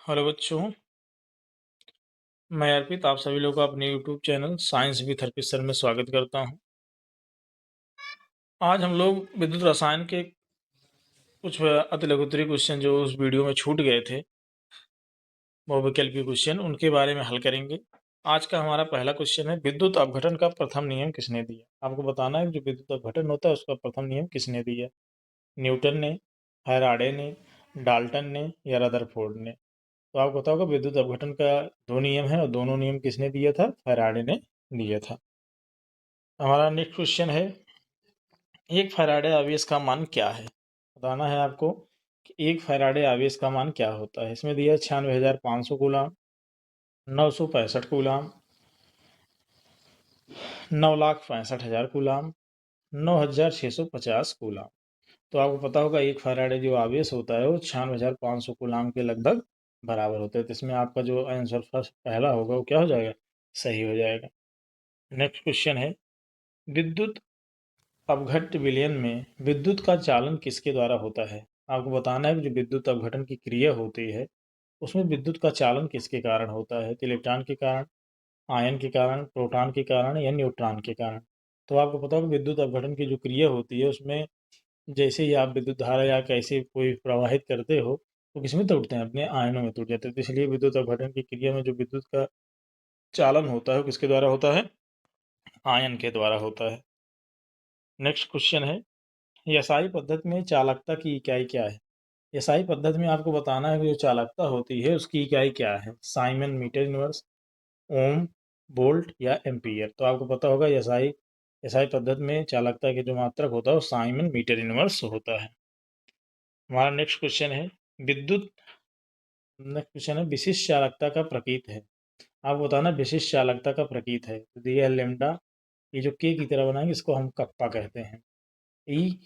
Hello बच्चों, मैं अर्पित आप सभी लोगों का अपने YouTube channel science with Harpit sir में स्वागत करता हूं। आज हम लोग विद्युत रसायन के कुछ अति लघुत्तरीय क्वेश्चन जो उस वीडियो में छूट गए थे, वो वैकल्पिक क्वेश्चन, उनके बारे में हल करेंगे। आज का हमारा पहला क्वेश्चन है, विद्युत अपघटन का प्रथम नियम किसने दिया। आपको बताना है कि जो विद्युत अपघटन होता है उसका प्रथम नियम किसने दिया। न्यूटन ने, फैराडे ने, डाल्टन ने या रदरफोर्ड ने। तो आपको पता होगा विद्युत अपघटन का दो नियम है और दोनों नियम किसने दिया था? फैराडे ने दिया था। हमारा नेक्स्ट क्वेश्चन है, एक फैराडे आवेश का मान क्या है। बताना है आपको कि एक फैराडे आवेश का मान क्या होता है। इसमें दिया 96,500 कूलाम, 965 कूलाम, 9,65,000 कूलाम, 9,650 कूलाम। तो आपको पता होगा एक फैराडे जो आवेश होता है वो 96,500 कूलाम के लगभग बराबर होता है। तो इसमें आपका जो आंसर फर्स्ट पहला होगा वो क्या हो जाएगा? सही हो जाएगा। नेक्स्ट क्वेश्चन है, विद्युत अपघट्य विलयन में विद्युत का चालन किसके द्वारा होता है। आपको बताना है कि जो विद्युत अपघटन की क्रिया होती है उसमें विद्युत का चालन किसके कारण होता है। तो इलेक्ट्रॉन के कारण, आयन के कारण, प्रोटॉन के कारण या न्यूट्रॉन के कारण। तो आपको पता होगा विद्युत अपघटन की जो क्रिया होती है उसमें जैसे ही आप विद्युत धारा या कैसे कोई प्रवाहित करते हो तो किसमें टूटते हैं? अपने आयनों में टूट जाते हैं। तो इसलिए विद्युत अपघटन की क्रिया में जो विद्युत का चालन होता है वो किसके द्वारा होता है? आयन के द्वारा होता है। नेक्स्ट क्वेश्चन है, एसआई पद्धति में चालकता की इकाई क्या है। एसआई पद्धति में आपको बताना है कि जो चालकता होती है उसकी इकाई क्या है। साइमन, मीटर इनवर्स, ओम, वोल्ट या एम्पीयर। तो आपको पता होगा एसआई एसआई पद्धति में चालकता के जो मात्रक होता है वो साइमन मीटर इनवर्स होता है। हमारा नेक्स्ट क्वेश्चन है, विद्युत नेक्स्ट क्वेश्चन है, विशिष्ट चालकता का प्रतीक है। आपको बताना विशिष्ट चालकता का प्रतीक है। तो दिया है लेमडा, ये जो के की तरह बनाएंगे इसको हम कप्पा कहते हैं। ई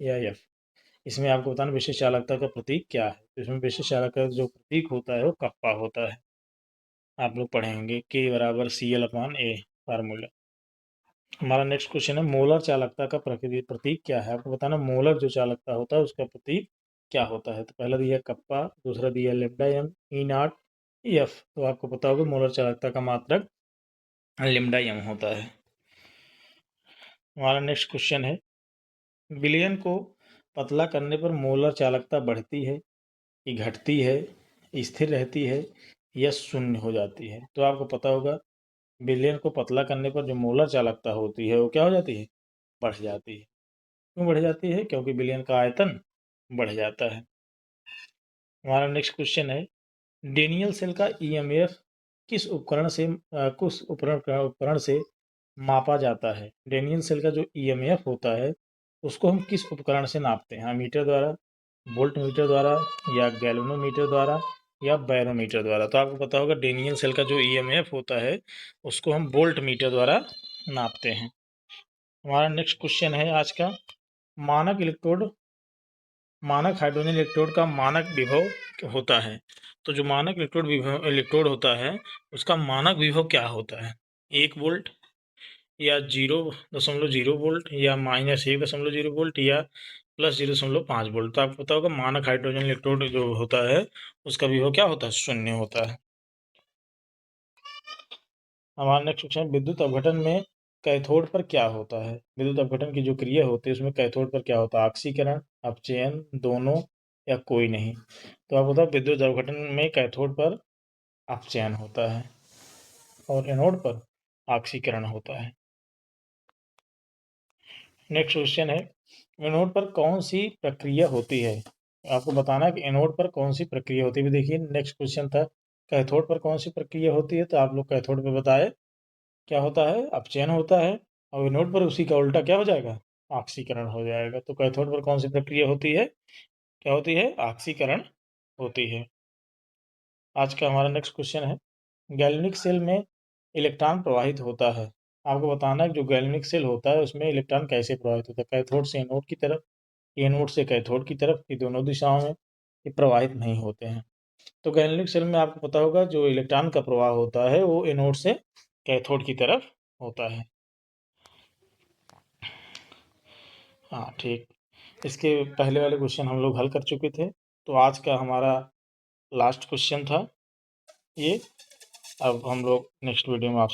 या एफ। इसमें आपको बताना विशिष्ट चालकता का प्रतीक क्या है। तो इसमें विशिष्ट चालकता का जो प्रतीक होता है वो कप्पा होता है। आप लोग पढ़ेंगे के बराबर CL/A फार्मूला। हमारा नेक्स्ट क्वेश्चन है, मोलर चालकता का प्रतीक क्या है। आपको बताना मोलर जो चालकता होता है उसका प्रतीक क्या होता है। तो पहला दिया कप्पा, दूसरा दिया lambda M, E naught, F. तो आपको पता होगा मोलर चालकता का मात्रक लेमडा एम होता है। हमारा नेक्स्ट क्वेश्चन है, विलयन को पतला करने पर मोलर चालकता बढ़ती है कि घटती है, स्थिर रहती है या शून्य हो जाती है। तो आपको पता होगा विलयन को पतला करने पर जो मोलर चालकता होती है वो क्या हो जाती है? बढ़ जाती है। क्यों बढ़ जाती है? क्योंकि विलयन का आयतन बढ़ जाता है। हमारा नेक्स्ट क्वेश्चन है, डेनियल सेल का ईएमएफ किस उपकरण से उपकरण से मापा जाता है। डेनियल सेल का जो ईएमएफ होता है उसको हम किस उपकरण से नापते हैं? मीटर द्वारा, वोल्ट मीटर द्वारा या गैल्वेनोमीटर द्वारा या बैरोमीटर द्वारा। तो आपको पता होगा डेनियल सेल का जो ईएमएफ होता है उसको हम वोल्ट मीटर द्वारा नापते हैं। हमारा नेक्स्ट क्वेश्चन है आज का, मानक हाइड्रोजन इलेक्ट्रोड का मानक विभव होता है। तो जो मानक इलेक्ट्रोड होता है उसका मानक विभव क्या होता है? 1 वोल्ट या 0.0 वोल्ट या -1.0 वोल्ट या +0.5 वोल्ट। तो आपको पता होगा मानक हाइड्रोजन इलेक्ट्रोड जो होता है उसका विभव क्या होता है? 0 होता है। हमारा नेक्स्ट क्वेश्चन, विद्युत अपघटन में कैथोड पर क्या होता है। विद्युत अपघटन की जो क्रिया होती है उसमें कैथोड पर क्या होता है? ऑक्सीकरण, अपचयन, दोनों या कोई नहीं। तो आप बताओ विद्युत अपघटन में कैथोड पर अपचयन होता है और एनोड पर ऑक्सीकरण होता है। नेक्स्ट क्वेश्चन है, एनोड पर कौन सी प्रक्रिया होती है। आपको बताना है कि एनोड पर कौन सी प्रक्रिया होती है। देखिए नेक्स्ट क्वेश्चन था कैथोड पर कौन सी प्रक्रिया होती है, तो आप लोग कैथोड पे बताए क्या होता है? अपचयन होता है। और एनोड पर उसी का उल्टा क्या हो जाएगा? ऑक्सीकरण हो जाएगा। तो कैथोड पर कौन सी प्रक्रिया होती है? क्या होती है? ऑक्सीकरण होती है। आज का हमारा नेक्स्ट क्वेश्चन है, गैल्वेनिक सेल में इलेक्ट्रॉन प्रवाहित होता है। आपको बताना है कि जो गैल्वेनिक सेल होता है उसमें इलेक्ट्रॉन कैसे प्रवाहित होता है? कैथोड से एनोड की तरफ, एनोड से कैथोड की तरफ, ये दोनों दिशाओं में ये प्रवाहित नहीं होते हैं। तो गैल्वेनिक सेल में आपको पता होगा जो इलेक्ट्रॉन का प्रवाह होता है वो एनोड से कैथोड की तरफ होता है। हाँ ठीक, इसके पहले वाले क्वेश्चन हम लोग हल कर चुके थे। तो आज का हमारा लास्ट क्वेश्चन था ये। अब हम लोग नेक्स्ट वीडियो में आपसे